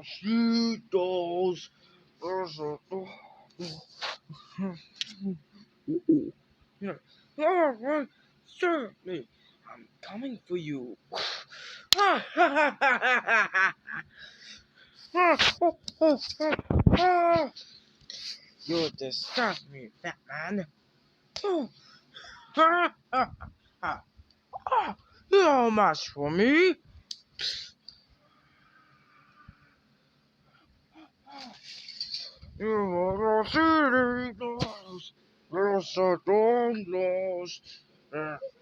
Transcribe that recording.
Despacito's. Yeah, yeah, certainly. I'm coming for you. You disgust me, Batman. You're much for me. You are a city lost, lost, lost.